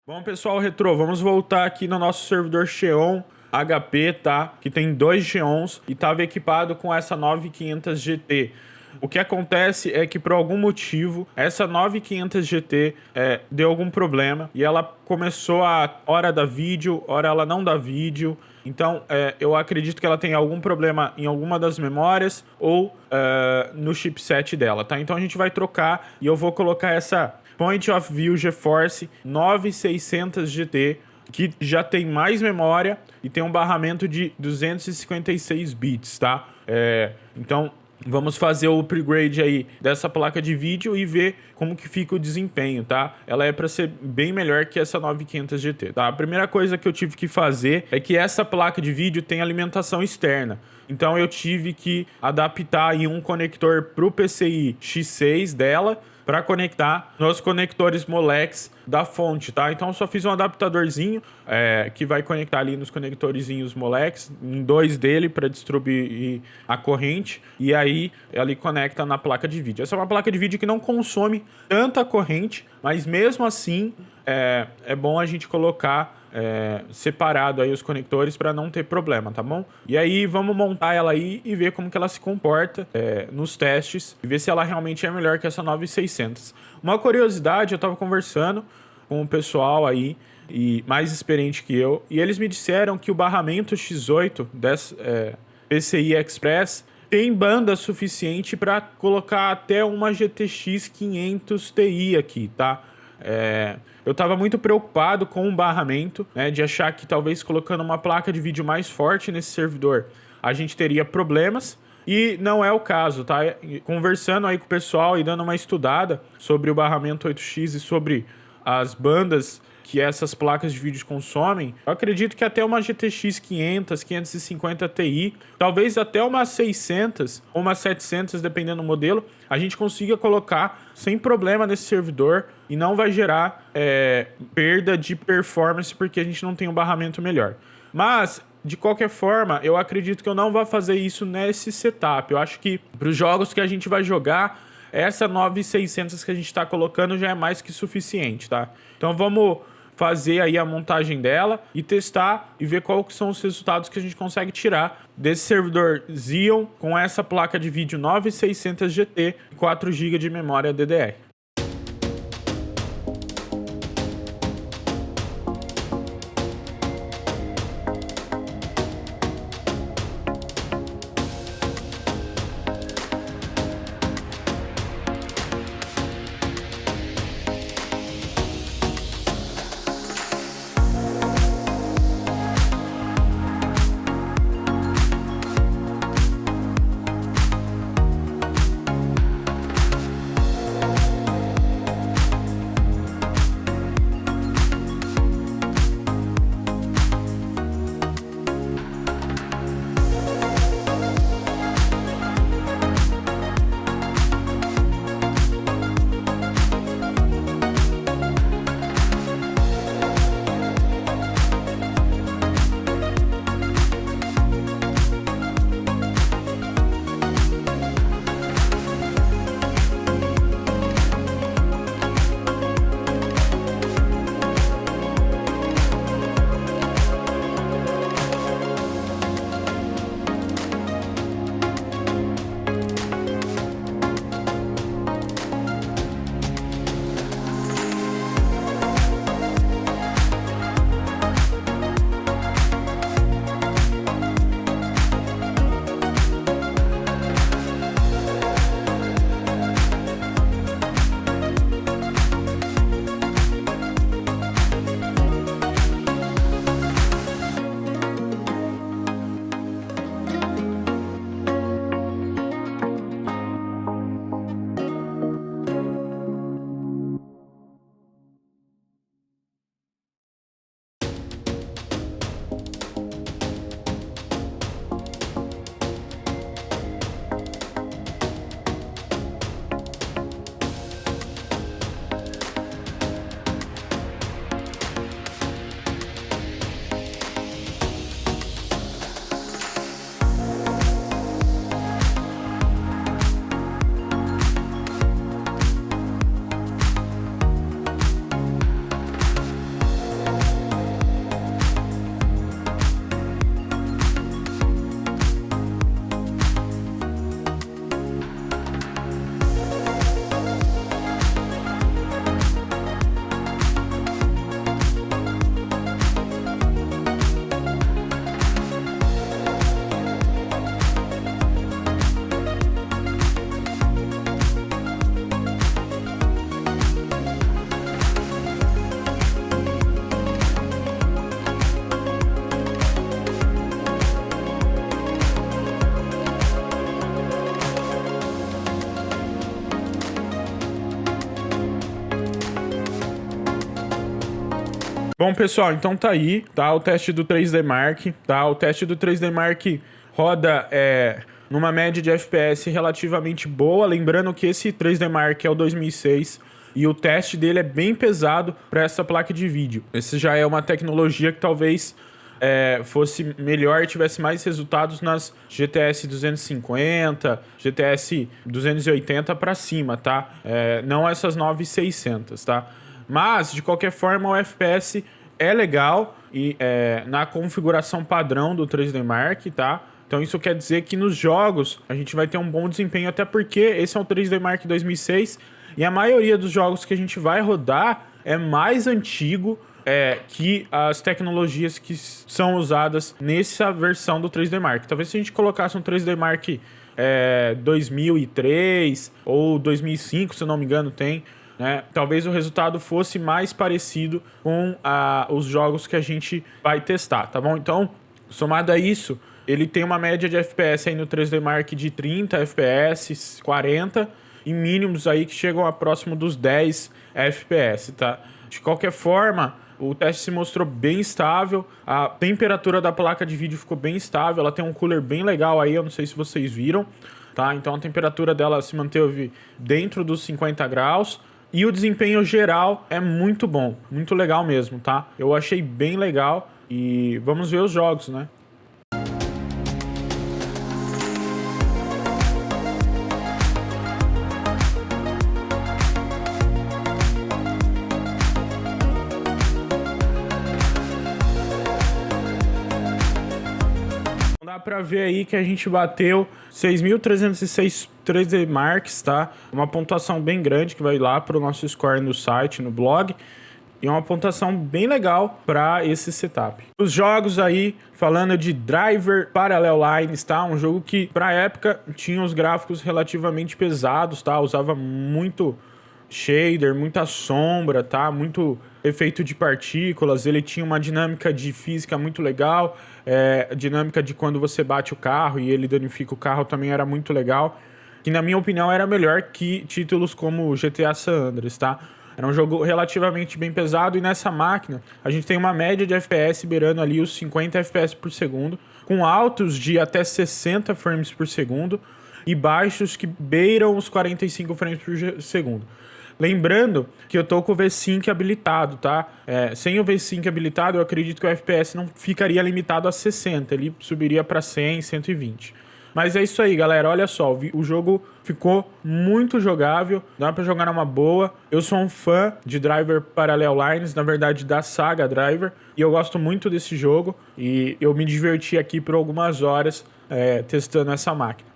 Bom, pessoal, Retrô, vamos voltar aqui no nosso servidor Xeon HP, tá? Que tem 2 Xeons e estava equipado com essa 9500 GT. O que acontece é que, por algum motivo, essa 9500 GT deu algum problema e ela começou a hora dar vídeo, hora ela não dá vídeo. Então, eu acredito que ela tem algum problema em alguma das memórias ou no chipset dela, tá? Então, a gente vai trocar e eu vou colocar essa Point of View GeForce 9600 GT, que já tem mais memória e tem um barramento de 256 bits, tá? Então, vamos fazer o upgrade aí dessa placa de vídeo e ver como que fica o desempenho, tá? Ela é para ser bem melhor que essa 9500 GT, tá? A primeira coisa que eu tive que fazer é que essa placa de vídeo tem alimentação externa. Então eu tive que adaptar aí um conector para o PCI X6 dela para conectar nos conectores Molex da fonte, tá? Então eu só fiz um adaptadorzinho que vai conectar ali nos conectorzinhos Molex, em 2 dele para distribuir a corrente, e aí ele conecta na placa de vídeo. Essa é uma placa de vídeo que não consome tanta corrente, mas mesmo assim é bom a gente colocar separado aí os conectores para não ter problema, tá bom? E aí vamos montar ela aí e ver como que ela se comporta nos testes e ver se ela realmente é melhor que essa 9600. Uma curiosidade, eu tava conversando com o pessoal aí e mais experiente que eu, e eles me disseram que o barramento X8 dessa PCI Express tem banda suficiente para colocar até uma GTX 500 Ti aqui, tá? Eu estava muito preocupado com o barramento, né, de achar que talvez colocando uma placa de vídeo mais forte nesse servidor a gente teria problemas, e não é o caso, tá? Conversando aí com o pessoal e dando uma estudada sobre o barramento 8X e sobre as bandas que essas placas de vídeo consomem, eu acredito que até uma GTX 500, 550 Ti, talvez até uma 600 ou uma 700, dependendo do modelo, a gente consiga colocar sem problema nesse servidor e não vai gerar perda de performance porque a gente não tem um barramento melhor. Mas, de qualquer forma, eu acredito que eu não vou fazer isso nesse setup. Eu acho que para os jogos que a gente vai jogar, essa 9600 que a gente está colocando já é mais que suficiente, tá? Então vamos fazer aí a montagem dela e testar e ver quais são os resultados que a gente consegue tirar desse servidor Xeon com essa placa de vídeo 9600 GT e 4 GB de memória DDR. Bom, pessoal, então tá aí, tá? O teste do 3D Mark, tá? O teste do 3D Mark roda numa média de FPS relativamente boa. Lembrando que esse 3D Mark é o 2006 e o teste dele é bem pesado para essa placa de vídeo. Esse já é uma tecnologia que talvez fosse melhor e tivesse mais resultados nas GTS 250, GTS 280 para cima, tá? Não essas 9600, tá? Mas, de qualquer forma, o FPS é legal e na configuração padrão do 3D Mark, tá? Então isso quer dizer que nos jogos a gente vai ter um bom desempenho, até porque esse é um 3D Mark 2006 e a maioria dos jogos que a gente vai rodar é mais antigo que as tecnologias que são usadas nessa versão do 3D Mark. Talvez se a gente colocasse um 3D Mark 2003 ou 2005, se eu não me engano, tem... talvez o resultado fosse mais parecido com os jogos que a gente vai testar, tá bom? Então, somado a isso, ele tem uma média de FPS aí no 3D Mark de 30 FPS, 40 e mínimos aí que chegam a próximo dos 10 FPS, tá? De qualquer forma, o teste se mostrou bem estável, a temperatura da placa de vídeo ficou bem estável, ela tem um cooler bem legal aí, eu não sei se vocês viram, tá? Então a temperatura dela se manteve dentro dos 50 graus. E o desempenho geral é muito bom, muito legal mesmo, tá? Eu achei bem legal e vamos ver os jogos, né? Dá pra ver aí que a gente bateu 6.306 3D Marks, tá? Uma pontuação bem grande que vai lá pro nosso score no site, no blog. E uma pontuação bem legal para esse setup. Os jogos aí, falando de Driver Parallel Lines, tá? Um jogo que, pra época, tinha os gráficos relativamente pesados, tá? Usava muito shader, muita sombra, tá? Muito efeito de partículas. Ele tinha uma dinâmica de física muito legal. A dinâmica de quando você bate o carro e ele danifica o carro também era muito legal. Que, na minha opinião, era melhor que títulos como GTA San Andreas, tá? Era um jogo relativamente bem pesado e nessa máquina a gente tem uma média de FPS beirando ali os 50 FPS por segundo, com altos de até 60 frames por segundo e baixos que beiram os 45 frames por segundo. Lembrando que eu tô com o V-Sync habilitado, tá? Sem o V-Sync habilitado, eu acredito que o FPS não ficaria limitado a 60, ele subiria para 100, 120. Mas é isso aí, galera. Olha só, o jogo ficou muito jogável, dá pra jogar numa boa. Eu sou um fã de Driver Parallel Lines, na verdade da saga Driver, e eu gosto muito desse jogo e eu me diverti aqui por algumas horas testando essa máquina.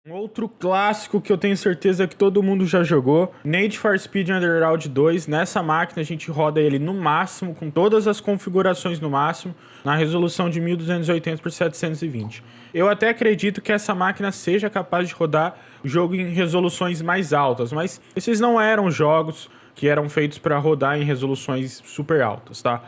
Outro clássico que eu tenho certeza que todo mundo já jogou, Need for Speed Underground 2. Nessa máquina a gente roda ele no máximo, com todas as configurações no máximo, na resolução de 1280 por 720. Eu até acredito que essa máquina seja capaz de rodar o jogo em resoluções mais altas, mas esses não eram jogos que eram feitos para rodar em resoluções super altas, tá?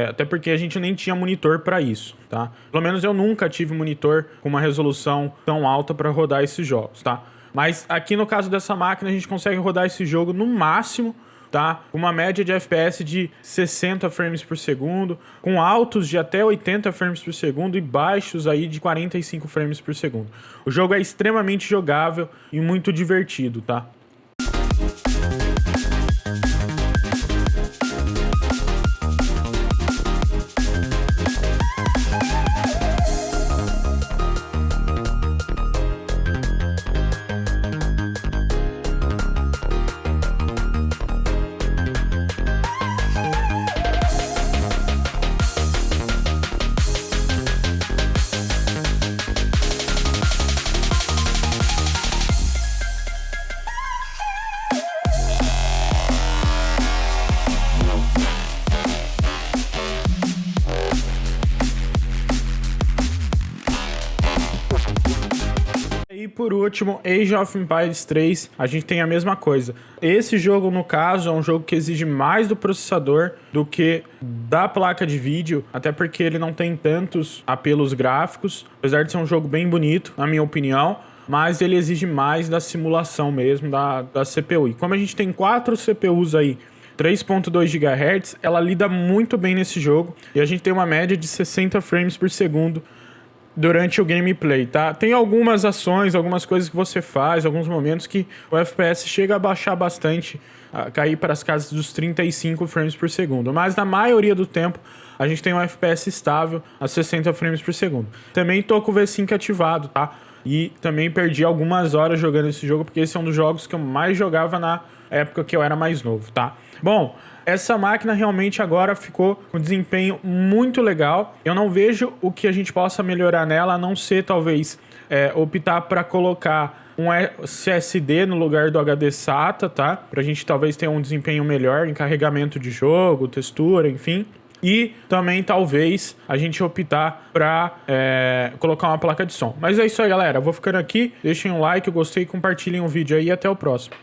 Até porque a gente nem tinha monitor para isso, tá? Pelo menos eu nunca tive monitor com uma resolução tão alta para rodar esses jogos, tá? Mas aqui no caso dessa máquina a gente consegue rodar esse jogo no máximo, tá? Com uma média de FPS de 60 frames por segundo, com altos de até 80 frames por segundo e baixos aí de 45 frames por segundo. O jogo é extremamente jogável e muito divertido, tá? por último, Age of Empires 3, a gente tem a mesma coisa. Esse jogo, no caso, é um jogo que exige mais do processador do que da placa de vídeo, até porque ele não tem tantos apelos gráficos, apesar de ser um jogo bem bonito, na minha opinião, mas ele exige mais da simulação mesmo, da CPU. E como a gente tem 4 CPUs aí, 3.2 GHz, ela lida muito bem nesse jogo, e a gente tem uma média de 60 frames por segundo durante o gameplay, tá? Tem algumas ações, algumas coisas que você faz, alguns momentos que o FPS chega a baixar bastante, a cair para as casas dos 35 frames por segundo, mas na maioria do tempo a gente tem um FPS estável a 60 frames por segundo. Também tô com o V5 ativado, tá? E também perdi algumas horas jogando esse jogo, porque esse é um dos jogos que eu mais jogava na época que eu era mais novo, tá? Bom, essa máquina realmente agora ficou com um desempenho muito legal. Eu não vejo o que a gente possa melhorar nela, a não ser talvez optar para colocar um SSD no lugar do HD SATA, tá? Pra gente talvez ter um desempenho melhor em carregamento de jogo, textura, enfim. E também talvez a gente optar para colocar uma placa de som. Mas é isso aí, galera. Eu vou ficando aqui. Deixem um like, eu gostei, compartilhem o vídeo aí e até o próximo.